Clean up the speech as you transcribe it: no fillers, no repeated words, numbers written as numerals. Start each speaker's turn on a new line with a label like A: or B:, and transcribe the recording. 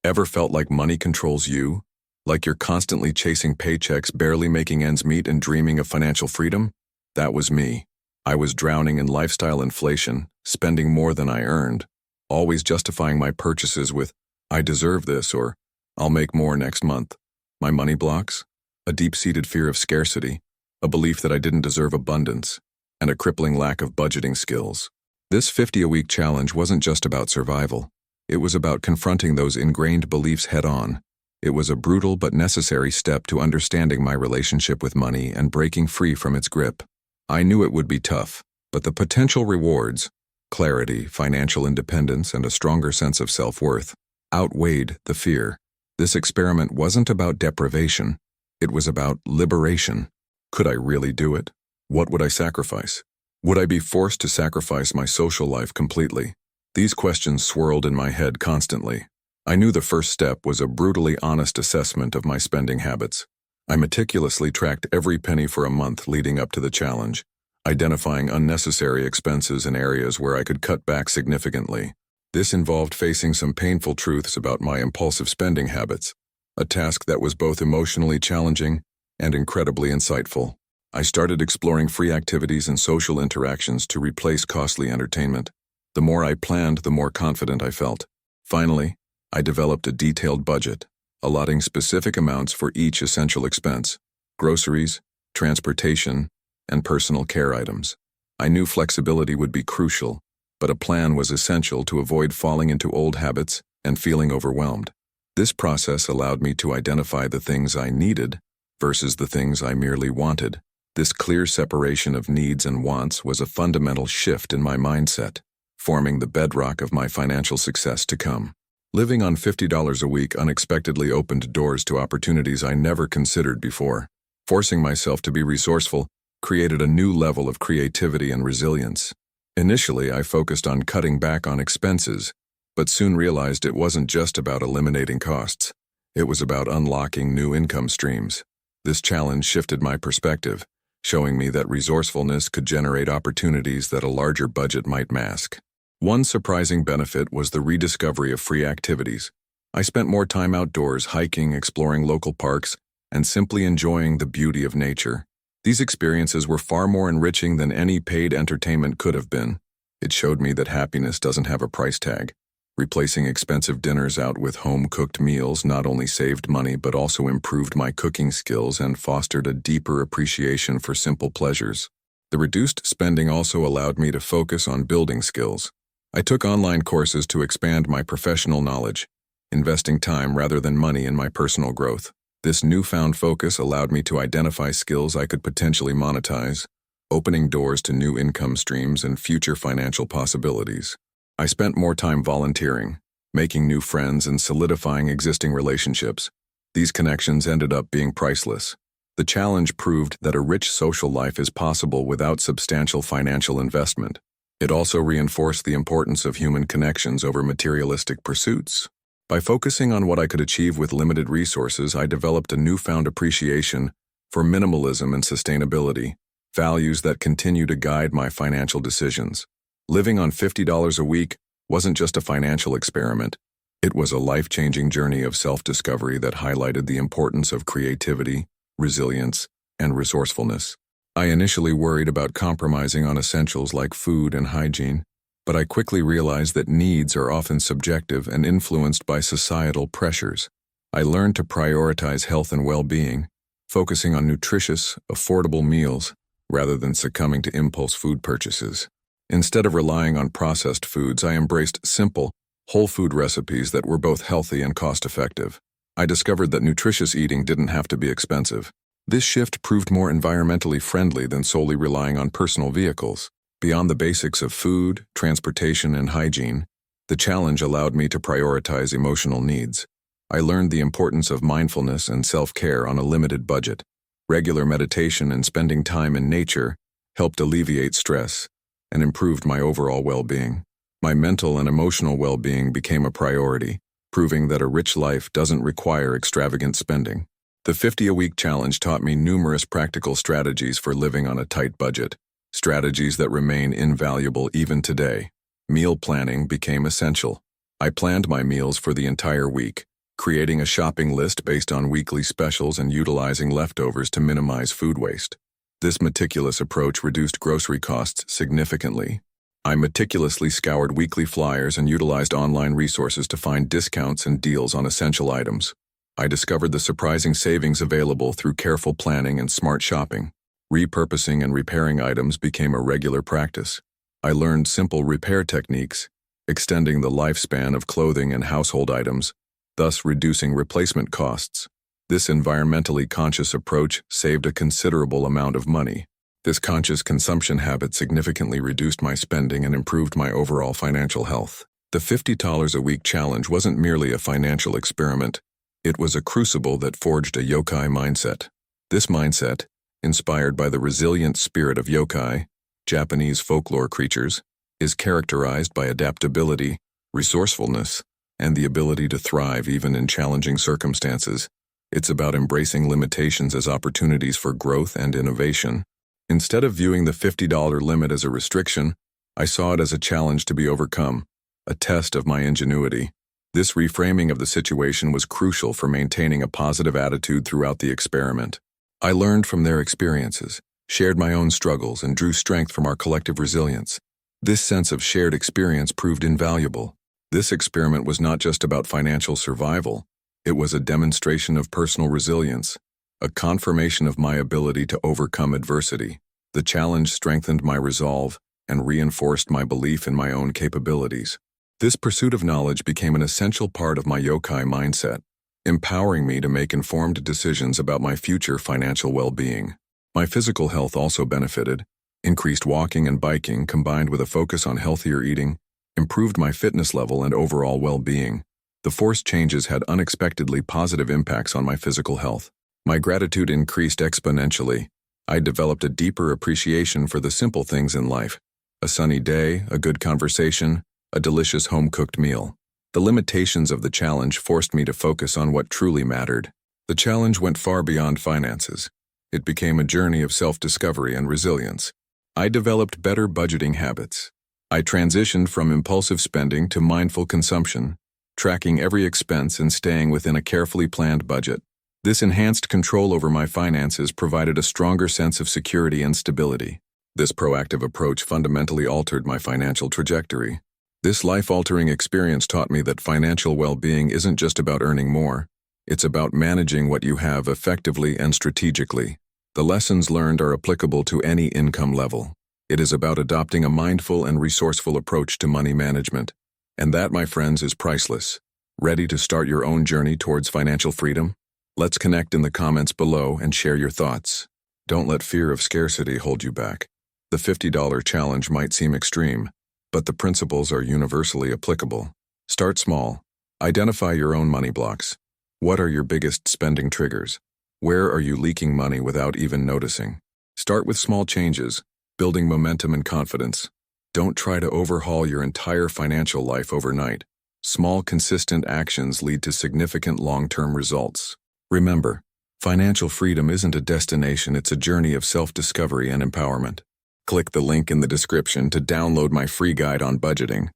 A: Ever felt like money controls you? Like you're constantly chasing paychecks, barely making ends meet, and dreaming of financial freedom? That was me. I was drowning in lifestyle inflation, spending more than I earned, always justifying my purchases with, "I deserve this," or "I'll make more next month." My money blocks? A deep-seated fear of scarcity, a belief that I didn't deserve abundance, and a crippling lack of budgeting skills. This 50-a-week challenge wasn't just about survival. It was about confronting those ingrained beliefs head-on. It was a brutal but necessary step to understanding my relationship with money and breaking free from its grip. I knew it would be tough, but the potential rewards, clarity, financial independence, and a stronger sense of self-worth, outweighed the fear. This experiment wasn't about deprivation. It was about liberation. Could I really do it? What would I sacrifice? Would I be forced to sacrifice my social life completely? These questions swirled in my head constantly. I knew the first step was a brutally honest assessment of my spending habits. I meticulously tracked every penny for a month leading up to the challenge, identifying unnecessary expenses in areas where I could cut back significantly. This involved facing some painful truths about my impulsive spending habits, a task that was both emotionally challenging and incredibly insightful. I started exploring free activities and social interactions to replace costly entertainment. The more I planned, the more confident I felt. Finally, I developed a detailed budget, allotting specific amounts for each essential expense: groceries, transportation, and personal care items. I knew flexibility would be crucial, but a plan was essential to avoid falling into old habits and feeling overwhelmed. This process allowed me to identify the things I needed versus the things I merely wanted. This clear separation of needs and wants was a fundamental shift in my mindset, forming the bedrock of my financial success to come. Living on $50 a week unexpectedly opened doors to opportunities I never considered before. Forcing myself to be resourceful created a new level of creativity and resilience. Initially, I focused on cutting back on expenses, but soon realized it wasn't just about eliminating costs. It was about unlocking new income streams. This challenge shifted my perspective, showing me that resourcefulness could generate opportunities that a larger budget might mask. One surprising benefit was the rediscovery of free activities. I spent more time outdoors, hiking, exploring local parks, and simply enjoying the beauty of nature. These experiences were far more enriching than any paid entertainment could have been. It showed me that happiness doesn't have a price tag. Replacing expensive dinners out with home-cooked meals not only saved money but also improved my cooking skills and fostered a deeper appreciation for simple pleasures. The reduced spending also allowed me to focus on building skills. I took online courses to expand my professional knowledge, investing time rather than money in my personal growth. This newfound focus allowed me to identify skills I could potentially monetize, opening doors to new income streams and future financial possibilities. I spent more time volunteering, making new friends, and solidifying existing relationships. These connections ended up being priceless. The challenge proved that a rich social life is possible without substantial financial investment. It also reinforced the importance of human connections over materialistic pursuits. By focusing on what I could achieve with limited resources, I developed a newfound appreciation for minimalism and sustainability, values that continue to guide my financial decisions. Living on $50 a week wasn't just a financial experiment. It was a life-changing journey of self-discovery that highlighted the importance of creativity, resilience, and resourcefulness. I initially worried about compromising on essentials like food and hygiene, but I quickly realized that needs are often subjective and influenced by societal pressures. I learned to prioritize health and well-being, focusing on nutritious, affordable meals rather than succumbing to impulse food purchases. Instead of relying on processed foods, I embraced simple, whole food recipes that were both healthy and cost-effective. I discovered that nutritious eating didn't have to be expensive. This shift proved more environmentally friendly than solely relying on personal vehicles. Beyond the basics of food, transportation, and hygiene, the challenge allowed me to prioritize emotional needs. I learned the importance of mindfulness and self-care on a limited budget. Regular meditation and spending time in nature helped alleviate stress and improved my overall well-being. My mental and emotional well-being became a priority, proving that a rich life doesn't require extravagant spending. The 50-a-week challenge taught me numerous practical strategies for living on a tight budget, strategies that remain invaluable even today. Meal planning became essential. I planned my meals for the entire week, creating a shopping list based on weekly specials and utilizing leftovers to minimize food waste. This meticulous approach reduced grocery costs significantly. I meticulously scoured weekly flyers and utilized online resources to find discounts and deals on essential items. I discovered the surprising savings available through careful planning and smart shopping. Repurposing and repairing items became a regular practice. I learned simple repair techniques, extending the lifespan of clothing and household items, thus reducing replacement costs. This environmentally conscious approach saved a considerable amount of money. This conscious consumption habit significantly reduced my spending and improved my overall financial health. The $50 a week challenge wasn't merely a financial experiment. It was a crucible that forged a yokai mindset. This mindset, inspired by the resilient spirit of yokai, Japanese folklore creatures, is characterized by adaptability, resourcefulness, and the ability to thrive even in challenging circumstances. It's about embracing limitations as opportunities for growth and innovation. Instead of viewing the $50 limit as a restriction, I saw it as a challenge to be overcome, a test of my ingenuity. This reframing of the situation was crucial for maintaining a positive attitude throughout the experiment. I learned from their experiences, shared my own struggles, and drew strength from our collective resilience. This sense of shared experience proved invaluable. This experiment was not just about financial survival. It was a demonstration of personal resilience, a confirmation of my ability to overcome adversity. The challenge strengthened my resolve and reinforced my belief in my own capabilities. This pursuit of knowledge became an essential part of my yokai mindset, empowering me to make informed decisions about my future financial well-being. My physical health also benefited. Increased walking and biking combined with a focus on healthier eating improved my fitness level and overall well-being. The forced changes had unexpectedly positive impacts on my physical health. My gratitude increased exponentially. I developed a deeper appreciation for the simple things in life: a sunny day, a good conversation, a delicious home-cooked meal. The limitations of the challenge forced me to focus on what truly mattered. The challenge went far beyond finances. It became a journey of self-discovery and resilience. I developed better budgeting habits. I transitioned from impulsive spending to mindful consumption, tracking every expense and staying within a carefully planned budget. This enhanced control over my finances provided a stronger sense of security and stability. This proactive approach fundamentally altered my financial trajectory. This life-altering experience taught me that financial well-being isn't just about earning more. It's about managing what you have effectively and strategically. The lessons learned are applicable to any income level. It is about adopting a mindful and resourceful approach to money management. And that, my friends, is priceless. Ready to start your own journey towards financial freedom? Let's connect in the comments below and share your thoughts. Don't let fear of scarcity hold you back. The $50 challenge might seem extreme, but the principles are universally applicable. Start small. Identify your own money blocks. What are your biggest spending triggers? Where are you leaking money without even noticing? Start with small changes, building momentum and confidence. Don't try to overhaul your entire financial life overnight. Small, consistent actions lead to significant long-term results. Remember, financial freedom isn't a destination, it's a journey of self-discovery and empowerment. Click the link in the description to download my free guide on budgeting,